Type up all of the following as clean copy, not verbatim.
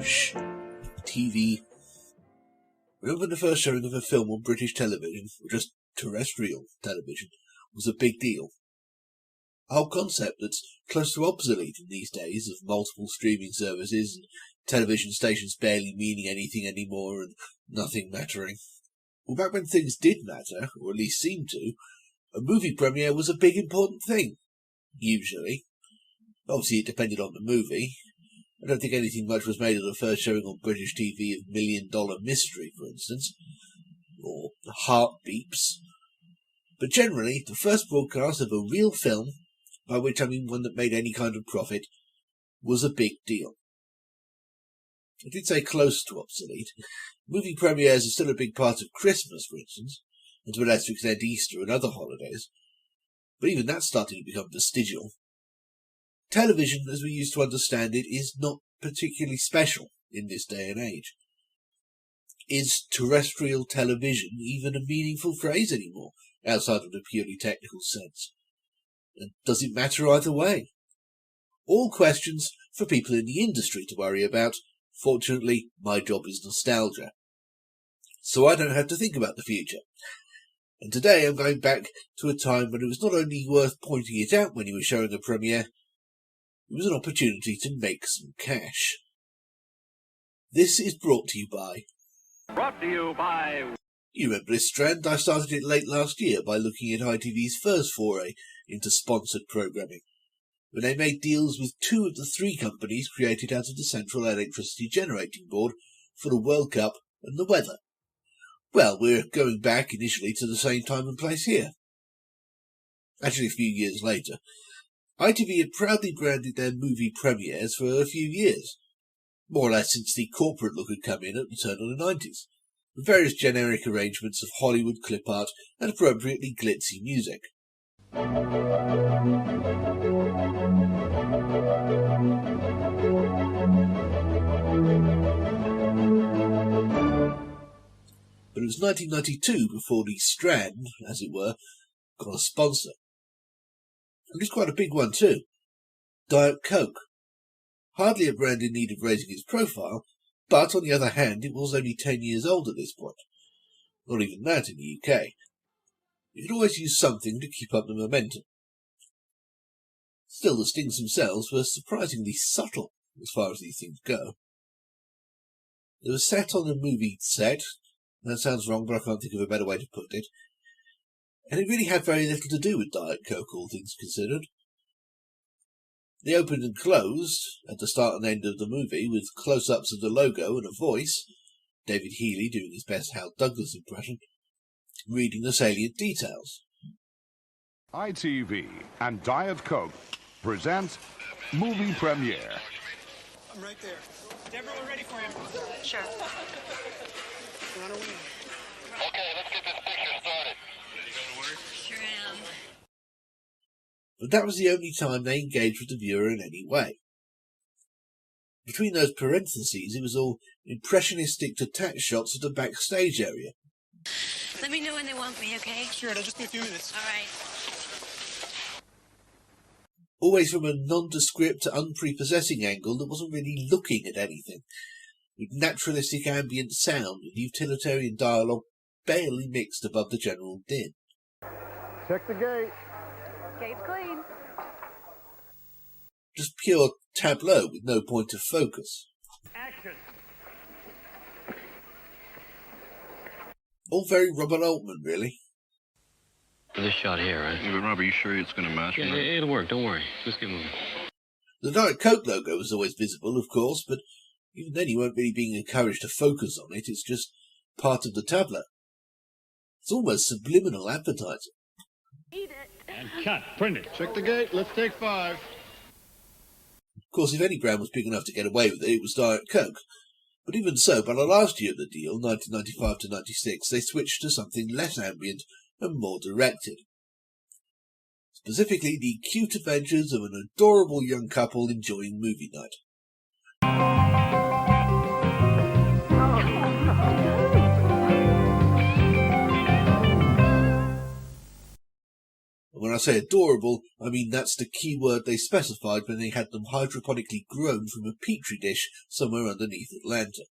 British TV. Remember the first showing of a film on British television, or just terrestrial television, was a big deal. A whole concept that's close to obsolete in these days of multiple streaming services and television stations barely meaning anything anymore and nothing mattering. Well, back when things did matter, or at least seemed to, a movie premiere was a big important thing. Usually. Obviously it depended on the movie. I don't think anything much was made of the first showing on British TV of $1 Million Mystery, for instance, or Heart Beeps. But generally, the first broadcast of a real film, by which I mean one that made any kind of profit, was a big deal. I did say close to obsolete. Movie premieres are still a big part of Christmas, for instance, and to a lesser extent Easter and other holidays, but even that's starting to become vestigial. Television, as we used to understand it, is not particularly special in this day and age. Is terrestrial television even a meaningful phrase anymore, outside of the purely technical sense? And does it matter either way? All questions for people in the industry to worry about. Fortunately, my job is nostalgia, so I don't have to think about the future. And today I'm going back to a time when it was not only worth pointing it out when you were showing a premiere, it was an opportunity to make some cash. This is brought to you by... You remember this trend? I started it late last year by looking at ITV's first foray into sponsored programming, when they made deals with 2 of the 3 companies created out of the Central Electricity Generating Board for the World Cup and the weather. Well, we're going back initially to the same time and place here. Actually, a few years later. ITV had proudly branded their movie premieres for a few years, more or less since the corporate look had come in at the turn of the 90s, with various generic arrangements of Hollywood clip art and appropriately glitzy music. But it was 1992 before the Strand, as it were, got a sponsor. And it's quite a big one too. Diet Coke. Hardly a brand in need of raising its profile, but on the other hand it was only 10 years old at this point. Not even that in the UK. You could always use something to keep up the momentum. Still, the stings themselves were surprisingly subtle as far as these things go. They were set on a movie set. That sounds wrong, but I can't think of a better way to put it. And it really had very little to do with Diet Coke, all things considered. They opened and closed, at the start and end of the movie, with close-ups of the logo and a voice, David Healy doing his best Hal Douglas impression, reading the salient details. ITV and Diet Coke present Movie Premiere. I'm right there. Deborah, we're ready for you. Sure. Run away. Okay, let's get this picture started. Ready to go to work? Sure am. But that was the only time they engaged with the viewer in any way. Between those parentheses, it was all impressionistic detached shots of the backstage area. Let me know when they want me, okay? Sure, it'll just be a few minutes. All right. Always from a nondescript, unprepossessing angle that wasn't really looking at anything, with naturalistic ambient sound and utilitarian dialogue barely mixed above the general din. Check the gate. Gate's clean. Just pure tableau with no point of focus. Action. All very Robert Altman, really. This shot here, right? Yeah, but Rob, are you sure it's going to match? Yeah, it'll work. Don't worry. Just get moving. The Diet Coke logo was always visible, of course, but even then you weren't really being encouraged to focus on it. It's just part of the tableau. It's almost subliminal advertising. Eat it. And cut. Print it. Check the gate. Let's take 5. Of course, if any brand was big enough to get away with it, it was Diet Coke. But even so, by the last year of the deal, 1995 to 96, they switched to something less ambient and more directed. Specifically, the cute adventures of an adorable young couple enjoying movie night. And when I I say adorable, I mean that's the key word they specified when they had them hydroponically grown from a petri dish somewhere underneath Atlanta.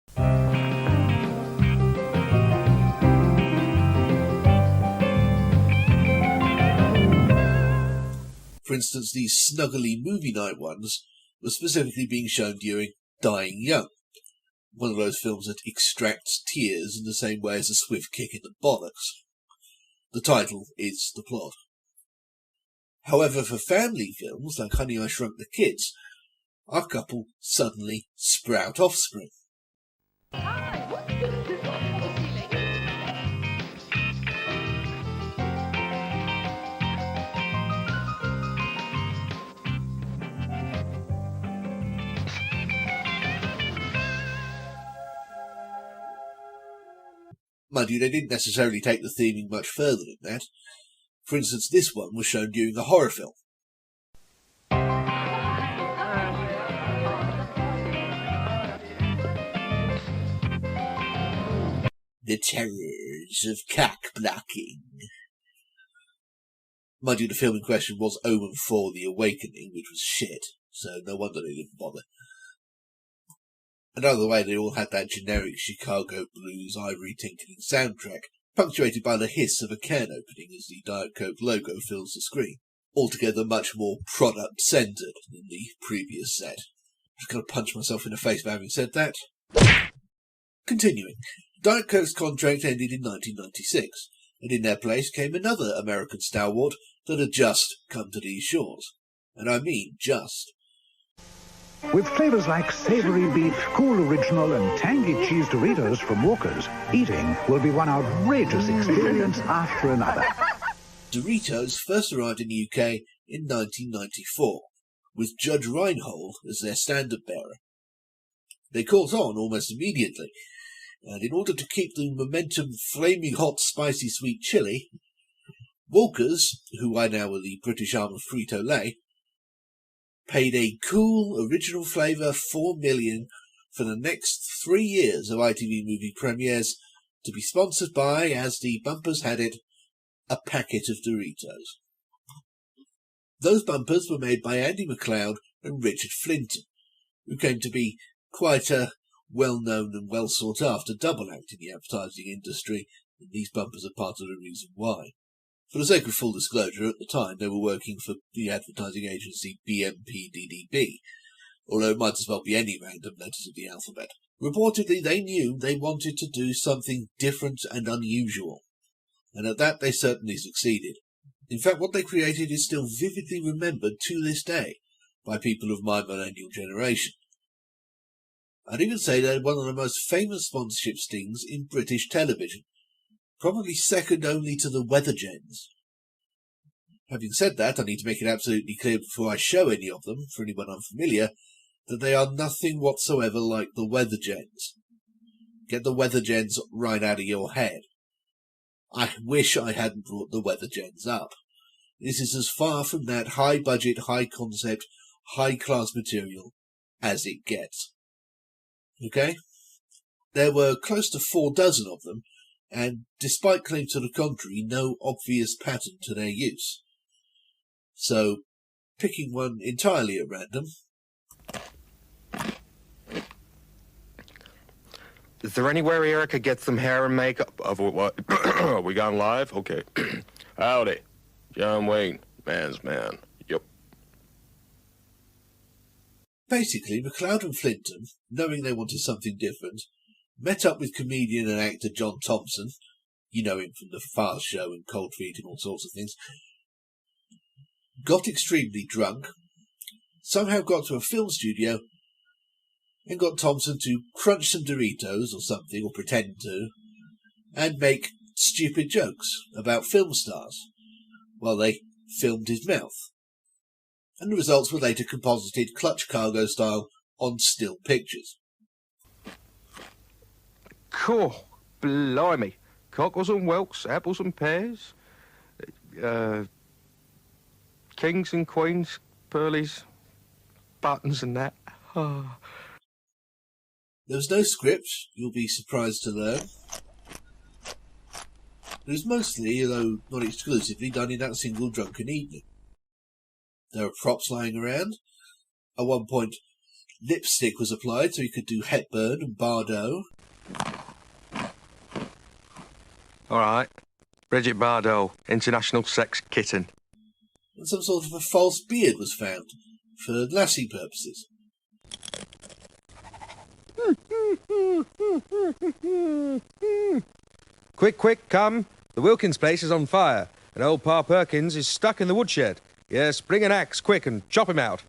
For instance, these snuggly movie night ones were specifically being shown during Dying Young, one of those films that extracts tears in the same way as a swift kick in the bollocks. The title is the plot. However, for family films like Honey, I Shrunk the Kids, our couple suddenly sprout offspring. Mind you, they didn't necessarily take the theming much further than that. For instance, this one was shown during a horror film. The terrors of cock blocking. Mind you, the film in question was Omen 4 The Awakening, which was shit, so no wonder they didn't bother. And either way, they all had that generic Chicago blues ivory tinkling soundtrack, punctuated by the hiss of a can opening as the Diet Coke logo fills the screen. Altogether much more product-centred than the previous set. I'm just going to punch myself in the face for having said that. Continuing, Diet Coke's contract ended in 1996, and in their place came another American stalwart that had just come to these shores. And I mean just. With flavours like savoury beef, cool original and tangy cheese Doritos from Walker's, eating will be one outrageous experience after another. Doritos first arrived in the UK in 1994, with Judge Reinhold as their standard bearer. They caught on almost immediately, and in order to keep the momentum flaming hot, spicy sweet chili, Walker's, who I now are the British arm of Frito-Lay, paid a cool original flavour $4 million for the next 3 years of ITV movie premieres to be sponsored by, as the bumpers had it, a packet of Doritos. Those bumpers were made by Andy MacLeod and Richard Flinton, who came to be quite a well-known and well-sought-after double act in the advertising industry, and these bumpers are part of the reason why. For the sake of full disclosure, at the time they were working for the advertising agency BMPDDB, although it might as well be any random letters of the alphabet. Reportedly, they knew they wanted to do something different and unusual, and at that they certainly succeeded. In fact, what they created is still vividly remembered to this day by people of my millennial generation. I'd even say they're one of the most famous sponsorship stings in British television, probably second only to the Weather Gens. Having said that, I need to make it absolutely clear before I show any of them, for anyone unfamiliar, that they are nothing whatsoever like the Weather Gens. Get the Weather Gens right out of your head. I wish I hadn't brought the Weather Gens up. This is as far from that high-budget, high-concept, high-class material as it gets. Okay? There were close to 4 dozen of them, and despite claims to the contrary, no obvious pattern to their use. So, picking one entirely at random. Is there anywhere here I could get some hair and makeup? Of what? Are we gone live? Okay. Howdy. John Wayne, man's man. Yep. Basically, MacLeod and Flinton, knowing they wanted something different, met up with comedian and actor John Thompson. You know him from The Fast Show and Cold Feet and all sorts of things. Got extremely drunk, somehow got to a film studio, and got Thompson to crunch some Doritos or something, or pretend to, and make stupid jokes about film stars, while they filmed his mouth. And the results were later composited Clutch Cargo style on still pictures. Cool. Blimey. Cockles and whelks, apples and pears. Kings and queens, pearlies, buttons and that. Oh. There was no script, you'll be surprised to learn. It was mostly, though not exclusively, done in that single drunken evening. There were props lying around. At one point, lipstick was applied so he could do Hepburn and Bardot. All right. Bridget Bardot, international sex kitten. And some sort of a false beard was found, for lassie purposes. Quick, quick, come. The Wilkins place is on fire, and old Pa Perkins is stuck in the woodshed. Yes, bring an axe, quick, and chop him out.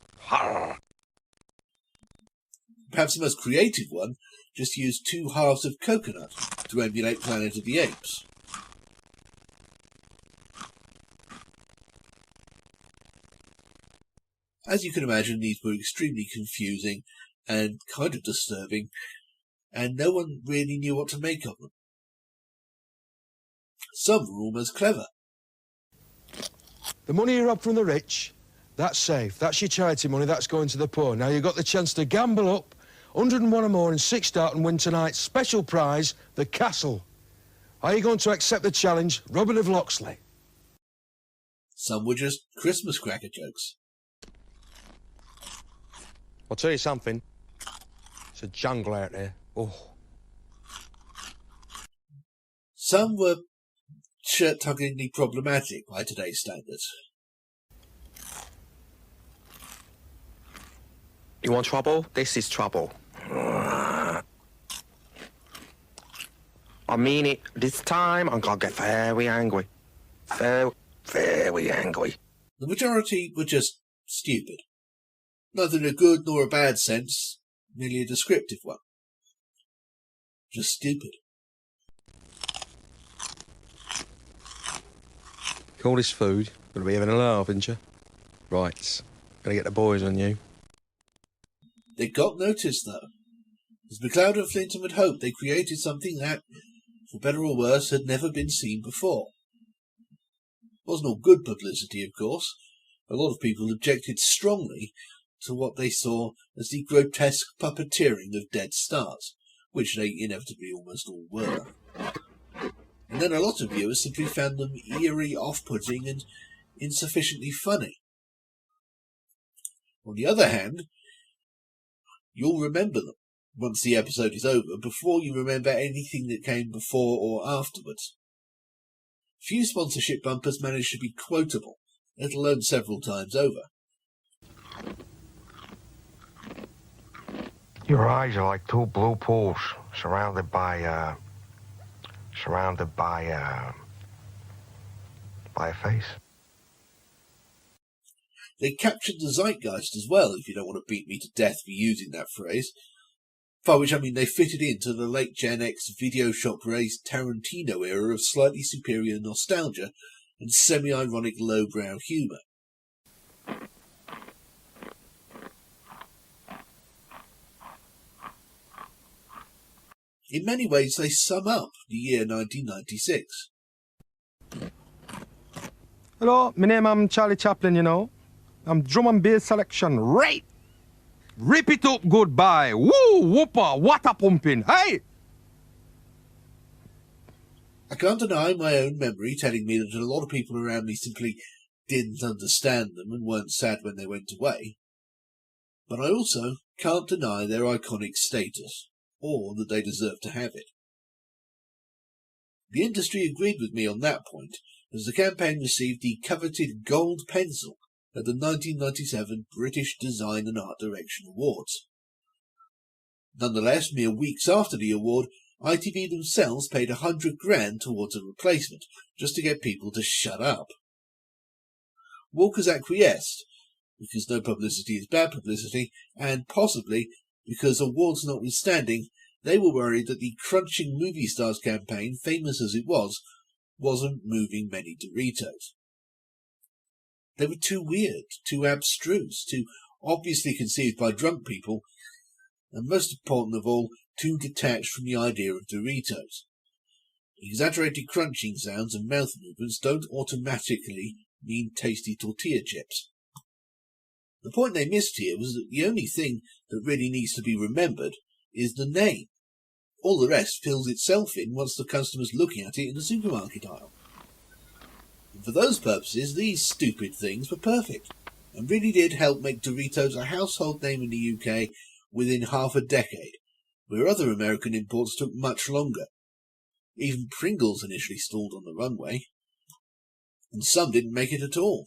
Perhaps the most creative one just used 2 halves of coconut to emulate Planet of the Apes. As you can imagine, these were extremely confusing and kind of disturbing, and no one really knew what to make of them. Some were almost clever. The money you rob from the rich, that's safe. That's your charity money, that's going to the poor. Now you've got the chance to gamble up 101 or more in 6 start and win tonight's special prize, the castle. Are you going to accept the challenge, Robin of Locksley? Some were just Christmas cracker jokes. I'll tell you something. It's a jungle out there. Oh. Some were shirt-tuggingly problematic by today's standards. You want trouble? This is trouble. I mean it. This time I'm gonna get very angry. Very angry. The majority were just stupid. Neither in a good nor a bad sense, merely a descriptive one. Just stupid. Call this food. Gonna be having a laugh, ain't you? Right. Gonna get the boys on you. They got noticed, though. As McLeod and Flintham had hoped, they created something that, for better or worse, had never been seen before. It wasn't all good publicity, of course. A lot of people objected strongly to what they saw as the grotesque puppeteering of dead stars, which they inevitably almost all were. And then a lot of viewers simply found them eerie, off-putting, and insufficiently funny. On the other hand, you'll remember them once the episode is over, before you remember anything that came before or afterwards. Few sponsorship bumpers managed to be quotable, let alone several times over. Your eyes are like 2 blue pools surrounded by a face. They captured the zeitgeist as well, if you don't want to beat me to death for using that phrase. By which I mean they fitted into the late Gen X video shop-raised Tarantino era of slightly superior nostalgia and semi-ironic lowbrow humour. In many ways, they sum up the year 1996. Hello, my name I'm Charlie Chaplin, you know. I'm drum and bass selection, right? Rip it up, goodbye. Woo, whooper, water pumping, hey! I can't deny my own memory telling me that a lot of people around me simply didn't understand them and weren't sad when they went away. But I also can't deny their iconic status, or that they deserve to have it. The industry agreed with me on that point, as the campaign received the coveted Gold Pencil at the 1997 British Design and Art Direction Awards. Nonetheless, mere weeks after the award, ITV themselves paid $100,000 towards a replacement, just to get people to shut up. Walkers acquiesced, because no publicity is bad publicity, and possibly because, awards notwithstanding, they were worried that the crunching movie stars campaign, famous as it was, wasn't moving many Doritos. They were too weird, too abstruse, too obviously conceived by drunk people, and most important of all, too detached from the idea of Doritos. Exaggerated crunching sounds and mouth movements don't automatically mean tasty tortilla chips. The point they missed here was that the only thing that really needs to be remembered is the name. All the rest fills itself in once the customer's looking at it in the supermarket aisle. And for those purposes, these stupid things were perfect, and really did help make Doritos a household name in the UK within half a decade, where other American imports took much longer. Even Pringles initially stalled on the runway, and some didn't make it at all.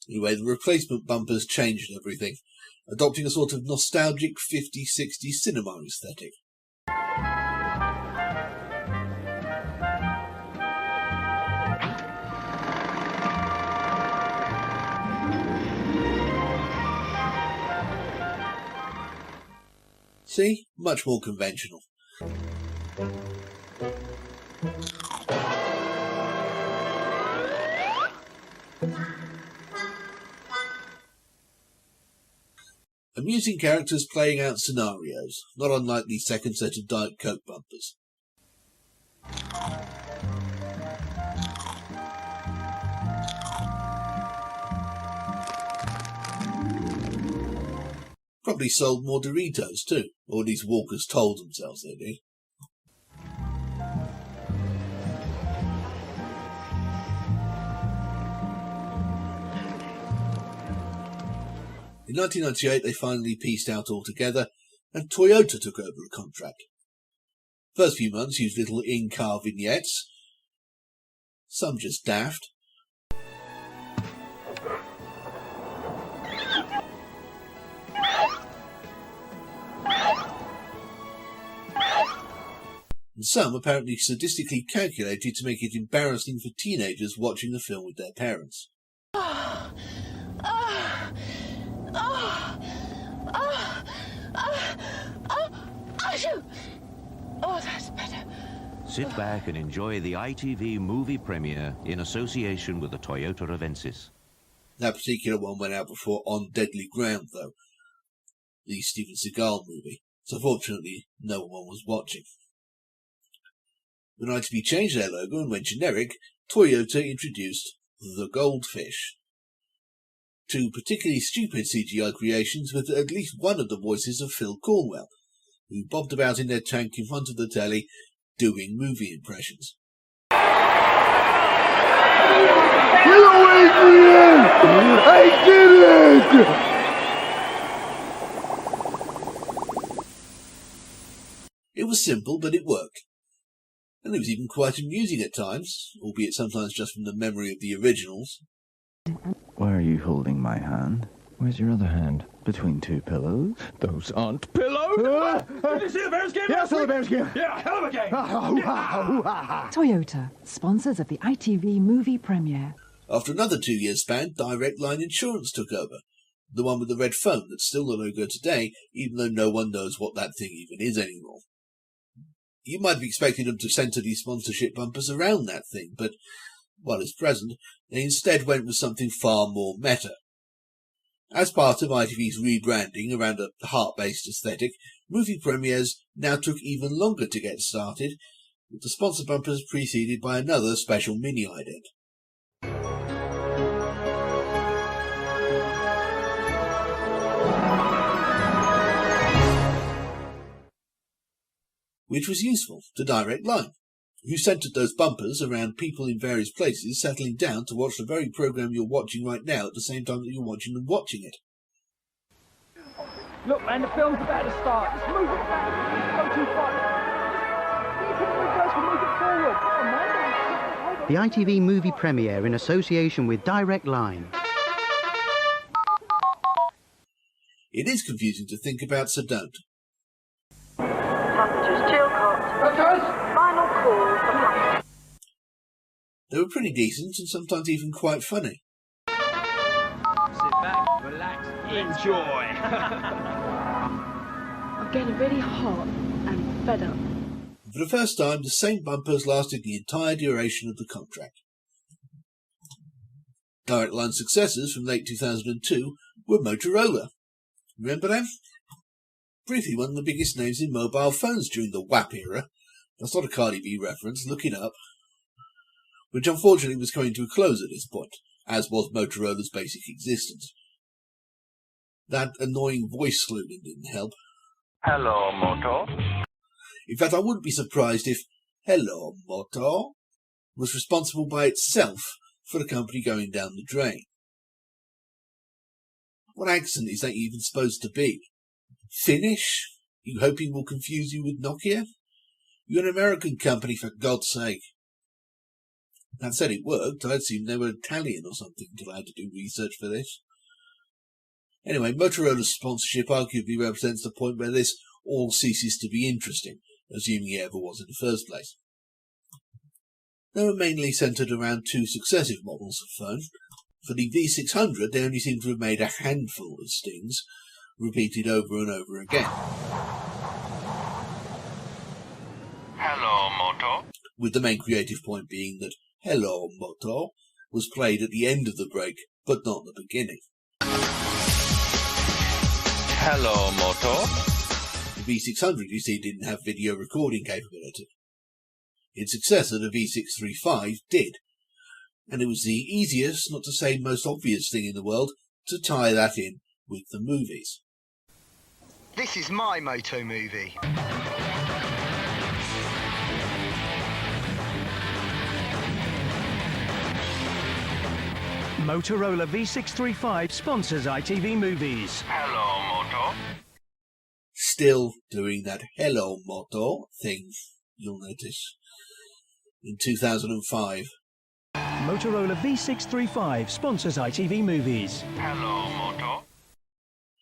Anyway, the replacement bumpers changed everything, adopting a sort of nostalgic 50s-60s cinema aesthetic. See? Much more conventional. Amusing characters playing out scenarios, not unlike the second set of Diet Coke bumpers. Probably sold more Doritos too, or at least Walkers told themselves they did. In 1998 they finally pieced out altogether, and Toyota took over the contract. First few months used little in-car vignettes, some just daft. And some apparently sadistically calculated to make it embarrassing for teenagers watching the film with their parents. Oh, that's better. Sit back and enjoy the ITV movie premiere in association with the Toyota Avensis. That particular one went out before On Deadly Ground, though, the Steven Seagal movie, so fortunately no one was watching. When ITV changed their logo and went generic, Toyota introduced the Goldfish. Two particularly stupid CGI creations with at least one of the voices of Phil Cornwell, who bobbed about in their tank in front of the telly, doing movie impressions. Hello, Adrian! I did it! It was simple, but it worked. And it was even quite amusing at times, albeit sometimes just from the memory of the originals. Why are you holding my hand? Where's your other hand? Between two pillows? Those aren't pillows! Did you see the Bears game? Yeah, I saw the Bears game. Yeah, hell of a game. Toyota, sponsors of the ITV movie premiere. After another 2-year span, Direct Line Insurance took over. The one with the red phone that's still the logo today, even though no one knows what that thing even is anymore. You might have expected them to centre these sponsorship bumpers around that thing, but, while it's present, they instead went with something far more meta. As part of ITV's rebranding around a heart-based aesthetic, movie premieres now took even longer to get started, with the sponsor bumpers preceded by another special mini-ident. Which was useful to Direct Line, who centred those bumpers around people in various places settling down to watch the very programme you're watching right now at the same time that you're watching them watching it. Look, man, the film's about to start. Just move it back. Don't go too far. Move it forward. Come on, man. The ITV movie premiere in association with Direct Line. It is confusing to think about, so don't. Passengers, chill cot. Final call for passengers. They were pretty decent and sometimes even quite funny. Sit back, relax, enjoy. I'm getting really hot and fed up. For the first time, the same bumpers lasted the entire duration of the contract. Direct Line successors from late 2002 were Motorola. Remember them? Briefly one of the biggest names in mobile phones during the WAP era. That's not a Cardi B reference, look it up. Which unfortunately was coming to a close at this point, as was Motorola's basic existence. That annoying voice slogan didn't help. Hello, Moto. In fact, I wouldn't be surprised if Hello Motor was responsible by itself for the company going down the drain. What accent is that even supposed to be? Finnish? You hoping will confuse you with Nokia? You're an American company, for God's sake. That said, it worked. I assumed they were Italian or something until I had to do research for this. Anyway, Motorola's sponsorship arguably represents the point where this all ceases to be interesting, assuming it ever was in the first place. They were mainly centred around two successive models of phone. For the V600, they only seem to have made a handful of stings, repeated over and over again. Hello, Moto. With the main creative point being that Hello Moto was played at the end of the break, but not the beginning. Hello, Moto. The V600, you see, didn't have video recording capability. Its successor, the V635, did, and it was the easiest, not to say most obvious thing in the world, to tie that in with the movies. This is my moto movie. Motorola V635 sponsors ITV movies. Hello, Moto. Still doing that Hello Moto thing, you'll notice. In 2005. Motorola V635 sponsors ITV movies. Hello, Moto.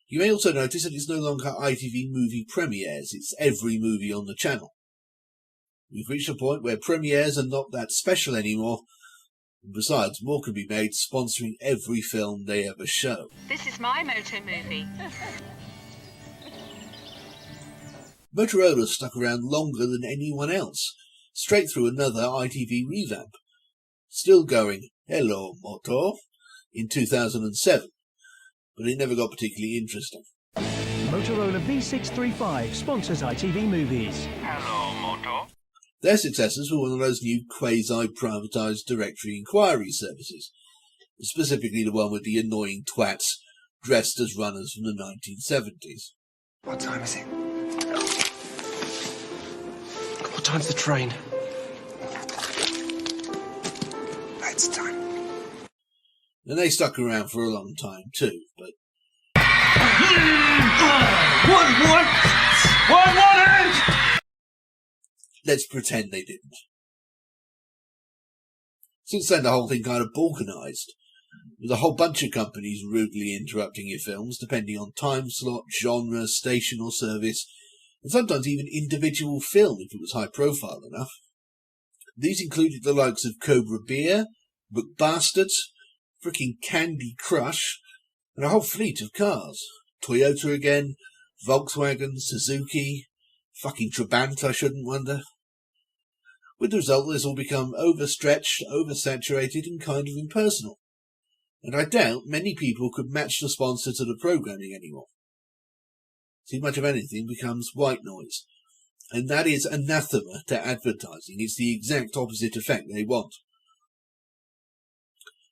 You may also notice that it's no longer ITV movie premieres, it's every movie on the channel. We've reached a point where premieres are not that special anymore. And besides, more can be made sponsoring every film they ever show. This is my moto movie. Motorola stuck around longer than anyone else, straight through another ITV revamp. Still going Hello Moto in 2007, but it never got particularly interesting. Motorola V635 sponsors ITV movies. Hello, Moto. Their successors were one of those new quasi-privatised directory inquiry services, specifically the one with the annoying twats dressed as runners from the 1970s. What time is it? What time's the train? It's time. And they stuck around for a long time too, but... Let's pretend they didn't. Since then, the whole thing kind of balkanised, with a whole bunch of companies rudely interrupting your films, depending on time slot, genre, station or service, and sometimes even individual film if it was high profile enough. These included the likes of Cobra Beer, McBastards, frickin' Candy Crush, and a whole fleet of cars. Toyota again, Volkswagen, Suzuki, fucking Trabant, I shouldn't wonder. With the result, this all become overstretched, oversaturated, and kind of impersonal. And I doubt many people could match the sponsor to the programming anymore. Too much of anything becomes white noise. And that is anathema to advertising. It's the exact opposite effect they want.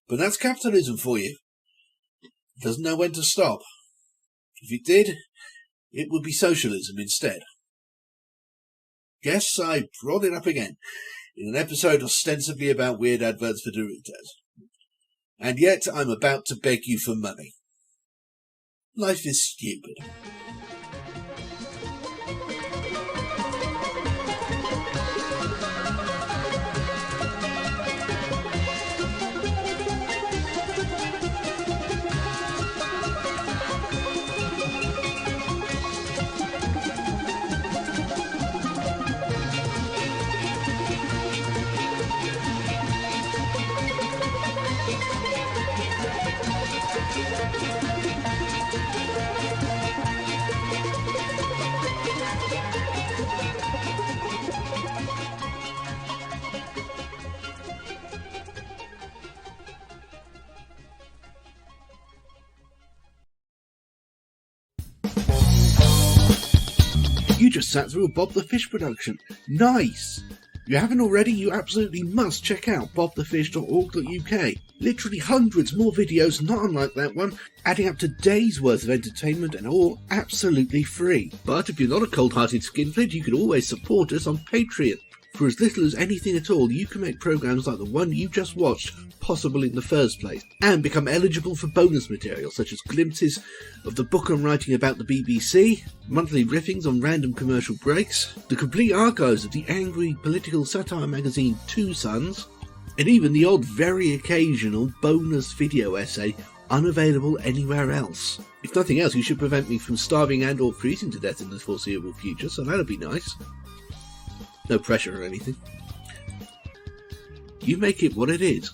But that's capitalism for you. It doesn't know when to stop. If it did, it would be socialism instead. Guess I brought it up again, in an episode ostensibly about weird adverts for Doritos. And yet I'm about to beg you for money. Life is stupid. You just sat through a Bob the Fish production. Nice! If you haven't already, you absolutely must check out bobthefish.org.uk. Literally hundreds more videos not unlike that one, adding up to days worth of entertainment and all absolutely free. But if you're not a cold-hearted skinflint, you can always support us on Patreon. For as little as anything at all, you can make programmes like the one you just watched possible in the first place, and become eligible for bonus material such as glimpses of the book I'm writing about the BBC, monthly riffings on random commercial breaks, the complete archives of the angry political satire magazine Two Sons, and even the odd very occasional bonus video essay unavailable anywhere else. If nothing else, you should prevent me from starving and or freezing to death in the foreseeable future, so that'll be nice. No pressure or anything. You make it what it is.